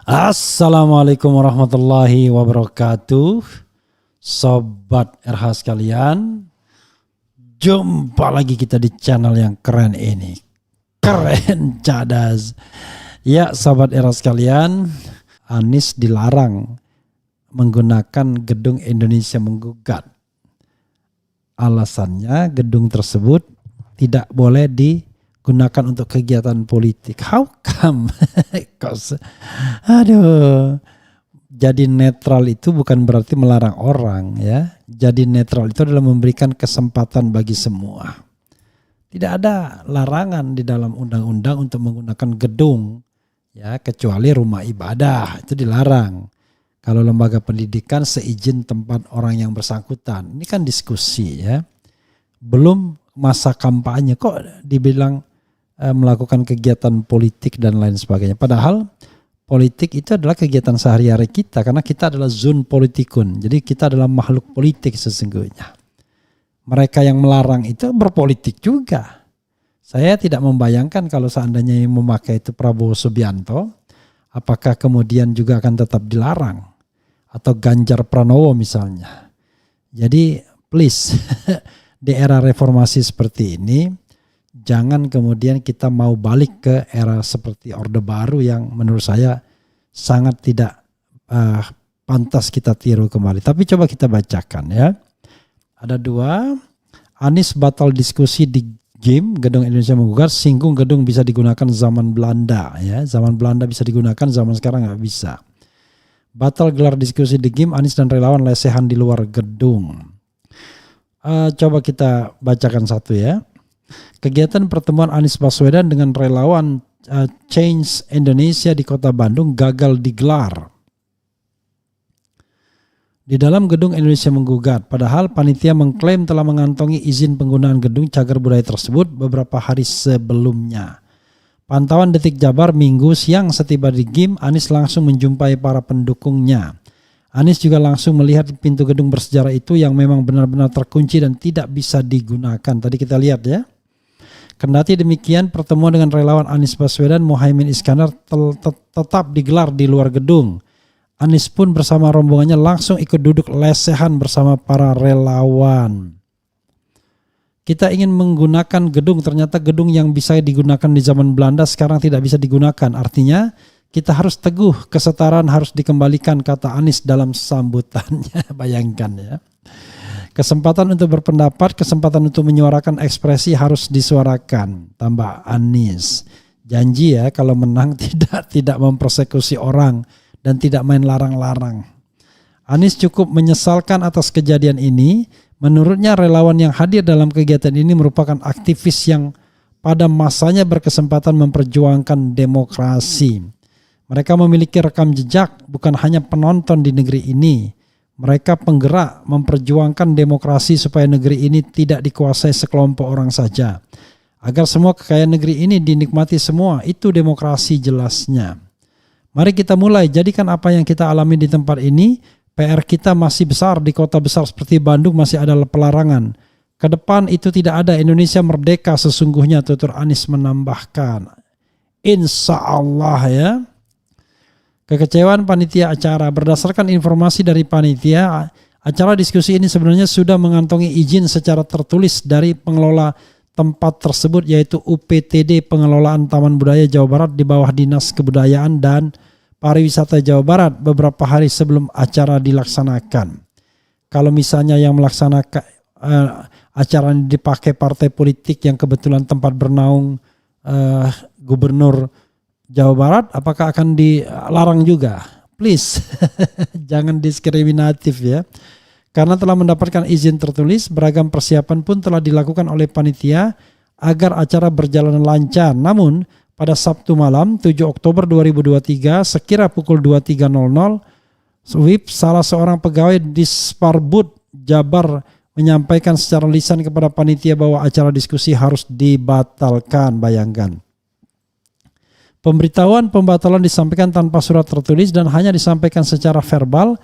Assalamualaikum warahmatullahi wabarakatuh. Sobat RH sekalian, jumpa lagi kita di channel yang keren ini. Keren cadas. Ya sobat RH sekalian, Anies dilarang menggunakan gedung Indonesia Menggugat. Alasannya gedung tersebut tidak boleh digunakan untuk kegiatan politik. How come? Aduh. Jadi netral itu bukan berarti melarang orang ya. Jadi netral itu adalah memberikan kesempatan bagi semua. Tidak ada larangan di dalam undang-undang untuk menggunakan gedung ya, kecuali rumah ibadah itu dilarang. Kalau lembaga pendidikan seizin tempat orang yang bersangkutan. Ini kan diskusi ya. Belum masa kampanye kok dibilang melakukan kegiatan politik dan lain sebagainya. Padahal politik itu adalah kegiatan sehari-hari kita karena kita adalah zon politikun. Jadi kita adalah makhluk politik sesungguhnya. Mereka yang melarang itu berpolitik juga. Saya tidak membayangkan kalau seandainya yang memakai itu Prabowo Subianto, apakah kemudian juga akan tetap dilarang. Atau Ganjar Pranowo misalnya. Jadi please di era reformasi seperti ini, jangan kemudian kita mau balik ke era seperti Orde Baru yang menurut saya sangat tidak pantas kita tiru kembali. Tapi coba kita bacakan ya. Ada dua, Anies batal diskusi di GIM, Gedung Indonesia Menggugat, singgung gedung bisa digunakan zaman Belanda. Ya, zaman Belanda bisa digunakan, zaman sekarang nggak bisa. Batal gelar diskusi di GIM, Anies dan relawan lesehan di luar gedung. Coba kita bacakan satu ya. Kegiatan pertemuan Anies Baswedan dengan relawan Change Indonesia di Kota Bandung gagal digelar. Di dalam gedung Indonesia Menggugat, padahal panitia mengklaim telah mengantongi izin penggunaan gedung cagar budaya tersebut beberapa hari sebelumnya. Pantauan Detik Jabar Minggu siang setiba di GIM, Anies langsung menjumpai para pendukungnya. Anies juga langsung melihat pintu gedung bersejarah itu yang memang benar-benar terkunci dan tidak bisa digunakan. Tadi kita lihat ya. Kendati demikian, pertemuan dengan relawan Anies Baswedan Muhaimin Iskandar tetap digelar di luar gedung. Anies pun bersama rombongannya langsung ikut duduk lesehan bersama para relawan. Kita ingin menggunakan gedung, ternyata gedung yang bisa digunakan di zaman Belanda sekarang tidak bisa digunakan. Artinya kita harus teguh, kesetaraan harus dikembalikan, kata Anies dalam sambutannya. Bayangkan ya. Kesempatan untuk berpendapat, kesempatan untuk menyuarakan ekspresi harus disuarakan, tambah Anies. Janji ya kalau menang tidak mempersekusi orang dan tidak main larang-larang. Anies cukup menyesalkan atas kejadian ini. Menurutnya relawan yang hadir dalam kegiatan ini merupakan aktivis yang pada masanya berkesempatan memperjuangkan demokrasi. Mereka memiliki rekam jejak, bukan hanya penonton di negeri ini. Mereka penggerak memperjuangkan demokrasi supaya negeri ini tidak dikuasai sekelompok orang saja. Agar semua kekayaan negeri ini dinikmati semua, itu demokrasi jelasnya. Mari kita mulai, jadikan apa yang kita alami di tempat ini. PR kita masih besar, di kota besar seperti Bandung masih ada pelarangan. Ke depan itu tidak ada, Indonesia merdeka sesungguhnya, tutur Anies menambahkan. Insya Allah ya. Kekecewaan panitia acara. Berdasarkan informasi dari panitia, acara diskusi ini sebenarnya sudah mengantongi izin secara tertulis dari pengelola tempat tersebut, yaitu UPTD Pengelolaan Taman Budaya Jawa Barat di bawah Dinas Kebudayaan dan Pariwisata Jawa Barat beberapa hari sebelum acara dilaksanakan. Kalau misalnya yang melaksanakan acara ini dipakai partai politik yang kebetulan tempat bernaung Gubernur Jawa Barat, apakah akan dilarang juga? Please, jangan diskriminatif ya. Karena telah mendapatkan izin tertulis, beragam persiapan pun telah dilakukan oleh panitia agar acara berjalan lancar. Namun, pada Sabtu malam 7 Oktober 2023 sekira pukul 23.00 WIP, salah seorang pegawai Disparbud Jabar menyampaikan secara lisan kepada panitia bahwa acara diskusi harus dibatalkan. Bayangkan. Pemberitahuan pembatalan disampaikan tanpa surat tertulis dan hanya disampaikan secara verbal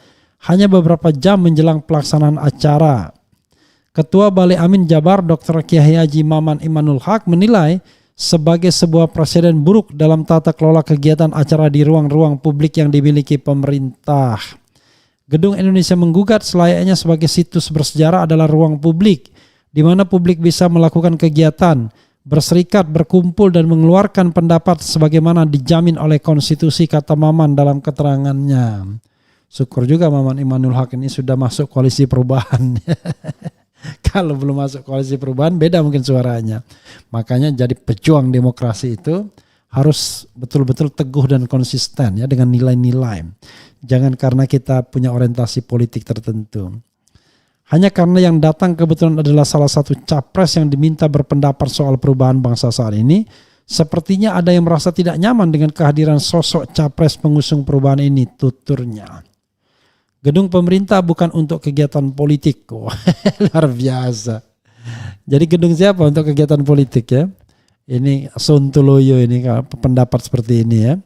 hanya beberapa jam menjelang pelaksanaan acara. Ketua Balai Amin Jabar Dr. Kiai Haji Maman Imanul Haq menilai sebagai sebuah presiden buruk dalam tata kelola kegiatan acara di ruang-ruang publik yang dimiliki pemerintah. Gedung Indonesia Menggugat selayaknya sebagai situs bersejarah adalah ruang publik di mana publik bisa melakukan kegiatan, berserikat, berkumpul dan mengeluarkan pendapat sebagaimana dijamin oleh konstitusi, kata Maman dalam keterangannya. Syukur juga Maman Imanul Haq ini sudah masuk koalisi perubahan. Kalau belum masuk koalisi perubahan beda mungkin suaranya. Makanya jadi pejuang demokrasi itu harus betul-betul teguh dan konsisten ya dengan nilai-nilai. Jangan karena kita punya orientasi politik tertentu. Hanya karena yang datang kebetulan adalah salah satu capres yang diminta berpendapat soal perubahan bangsa saat ini, sepertinya ada yang merasa tidak nyaman dengan kehadiran sosok capres pengusung perubahan ini, tuturnya. Gedung pemerintah bukan untuk kegiatan politik. Luar biasa. Jadi gedung siapa untuk kegiatan politik ya? Ini Sontoloyo ini pendapat seperti ini ya.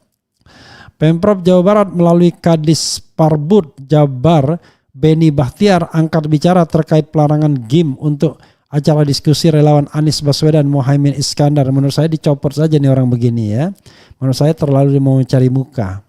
Pemprov Jawa Barat melalui Kadis Parbud Jabar Beni Bahtiar angkat bicara terkait pelarangan game untuk acara diskusi relawan Anies Baswedan Muhaimin Iskandar. Menurut saya dicopot saja nih orang begini ya. Menurut saya terlalu mau cari muka.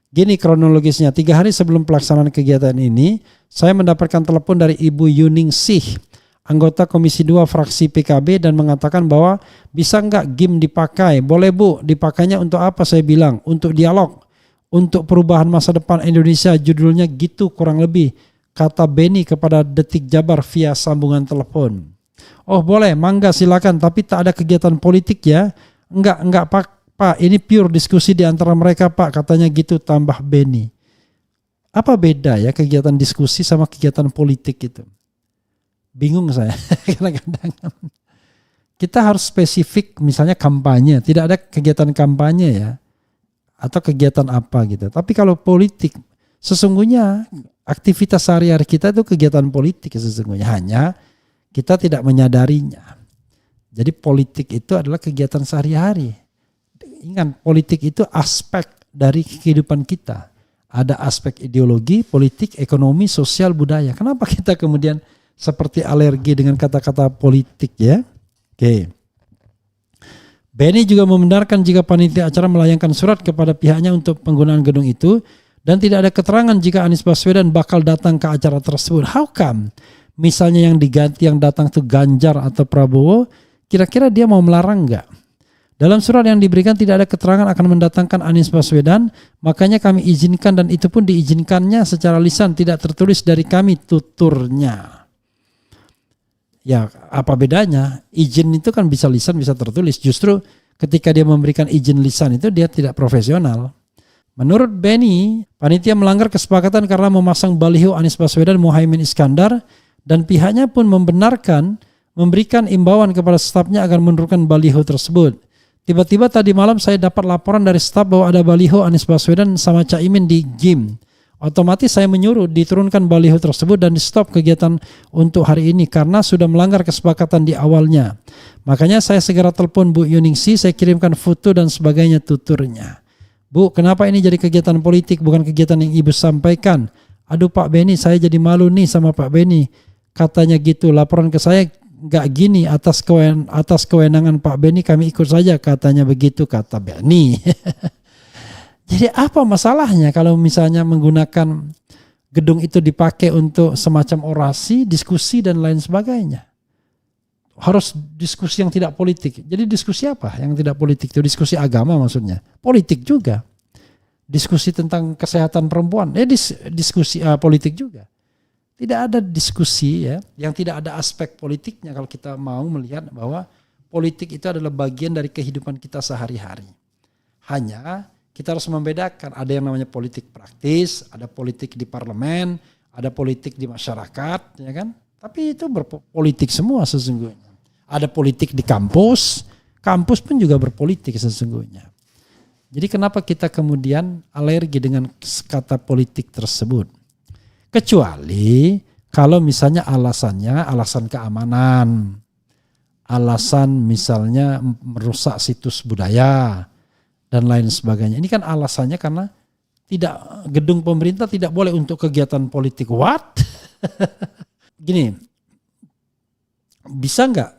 Gini kronologisnya, 3 hari sebelum pelaksanaan kegiatan ini, saya mendapatkan telepon dari Ibu Yuningsih, anggota Komisi 2 fraksi PKB dan mengatakan bahwa bisa enggak GIM dipakai? Boleh Bu, dipakainya untuk apa? Saya bilang, untuk dialog, untuk perubahan masa depan Indonesia, judulnya gitu kurang lebih, kata Beni kepada Detik Jabar via sambungan telepon. Oh boleh, mangga silakan, tapi tak ada kegiatan politik ya? Enggak Pak, ini pure diskusi di antara mereka Pak, katanya gitu tambah Beni. Apa beda ya kegiatan diskusi sama kegiatan politik itu? Bingung saya. Kadang-kadang kita harus spesifik, misalnya kampanye, tidak ada kegiatan kampanye ya, atau kegiatan apa gitu. Tapi kalau politik, sesungguhnya aktivitas sehari-hari kita itu kegiatan politik sesungguhnya, hanya kita tidak menyadarinya. Jadi politik itu adalah kegiatan sehari-hari. Ingat, politik itu aspek dari kehidupan kita. Ada aspek ideologi, politik, ekonomi, sosial, budaya. Kenapa kita kemudian seperti alergi dengan kata-kata politik ya? Oke. Beni juga membenarkan jika panitia acara melayangkan surat kepada pihaknya untuk penggunaan gedung itu dan tidak ada keterangan jika Anies Baswedan bakal datang ke acara tersebut. How come? Misalnya yang diganti yang datang itu Ganjar atau Prabowo, kira-kira dia mau melarang enggak? Dalam surat yang diberikan tidak ada keterangan akan mendatangkan Anies Baswedan, makanya kami izinkan dan itu pun diizinkannya secara lisan, tidak tertulis dari kami, tuturnya. Ya apa bedanya? Izin itu kan bisa lisan, bisa tertulis. Justru ketika dia memberikan izin lisan itu dia tidak profesional. Menurut Beni, panitia melanggar kesepakatan karena memasang baliho Anies Baswedan Muhaimin Iskandar dan pihaknya pun membenarkan memberikan imbauan kepada stafnya agar menurunkan baliho tersebut. Tiba-tiba tadi malam saya dapat laporan dari staf bahwa ada baliho Anies Baswedan sama Caimin di GIM. Otomatis saya menyuruh diturunkan baliho tersebut dan di stop kegiatan untuk hari ini karena sudah melanggar kesepakatan di awalnya. Makanya saya segera telepon Bu Yuningsih, saya kirimkan foto dan sebagainya, tuturnya. Bu, kenapa ini jadi kegiatan politik bukan kegiatan yang Ibu sampaikan? Aduh Pak Beni, saya jadi malu nih sama Pak Beni. Katanya gitu, laporan ke saya nggak gini, atas kewenangan Pak Beni kami ikut saja, katanya begitu, kata Beni. Jadi apa masalahnya kalau misalnya menggunakan gedung itu dipakai untuk semacam orasi, diskusi dan lain sebagainya? Harus diskusi yang tidak politik. Jadi diskusi apa yang tidak politik itu? Diskusi agama maksudnya. Politik juga. Diskusi tentang kesehatan perempuan, diskusi politik juga. Tidak ada diskusi ya yang tidak ada aspek politiknya kalau kita mau melihat bahwa politik itu adalah bagian dari kehidupan kita sehari-hari. Hanya kita harus membedakan, ada yang namanya politik praktis, ada politik di parlemen, ada politik di masyarakat, ya kan? Tapi itu berpolitik semua sesungguhnya. Ada politik di kampus, kampus pun juga berpolitik sesungguhnya. Jadi kenapa kita kemudian alergi dengan kata politik tersebut? Kecuali kalau misalnya alasannya alasan keamanan, alasan misalnya merusak situs budaya dan lain sebagainya. Ini kan alasannya karena gedung pemerintah tidak boleh untuk kegiatan politik. What? Gini, bisa nggak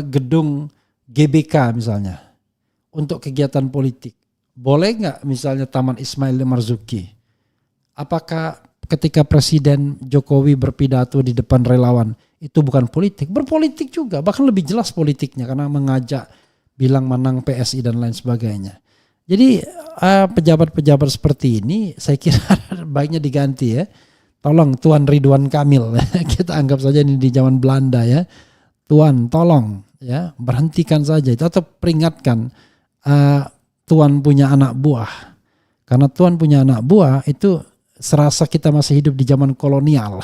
gedung GBK misalnya untuk kegiatan politik? Boleh nggak misalnya Taman Ismail Marzuki? Apakah ketika Presiden Jokowi berpidato di depan relawan itu bukan politik? Berpolitik juga, bahkan lebih jelas politiknya karena mengajak bilang menang PSI dan lain sebagainya. Jadi pejabat-pejabat seperti ini saya kira baiknya diganti ya. Tolong Tuan Ridwan Kamil, kita anggap saja ini di zaman Belanda ya. Tuan tolong ya berhentikan saja itu atau peringatkan Tuan punya anak buah. Karena Tuan punya anak buah itu serasa kita masih hidup di zaman kolonial.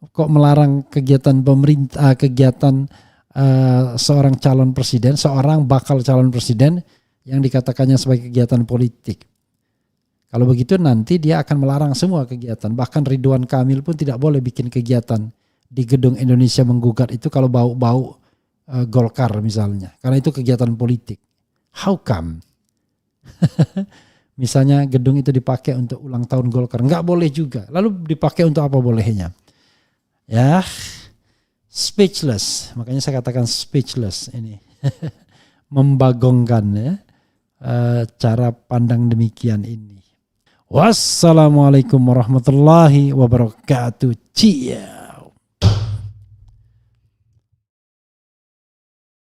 Kok melarang kegiatan pemerintah, kegiatan seorang calon presiden, seorang bakal calon presiden yang dikatakannya sebagai kegiatan politik. Kalau begitu nanti dia akan melarang semua kegiatan. Bahkan Ridwan Kamil pun tidak boleh bikin kegiatan di gedung Indonesia Menggugat itu kalau bau-bau Golkar misalnya. Karena itu kegiatan politik. How come? Misalnya gedung itu dipakai untuk ulang tahun Golkar. Nggak boleh juga. Lalu dipakai untuk apa bolehnya? Ya, speechless. Makanya saya katakan speechless ini. Membagongkan ya cara pandang demikian ini. Wassalamualaikum warahmatullahi wabarakatuh. Cia.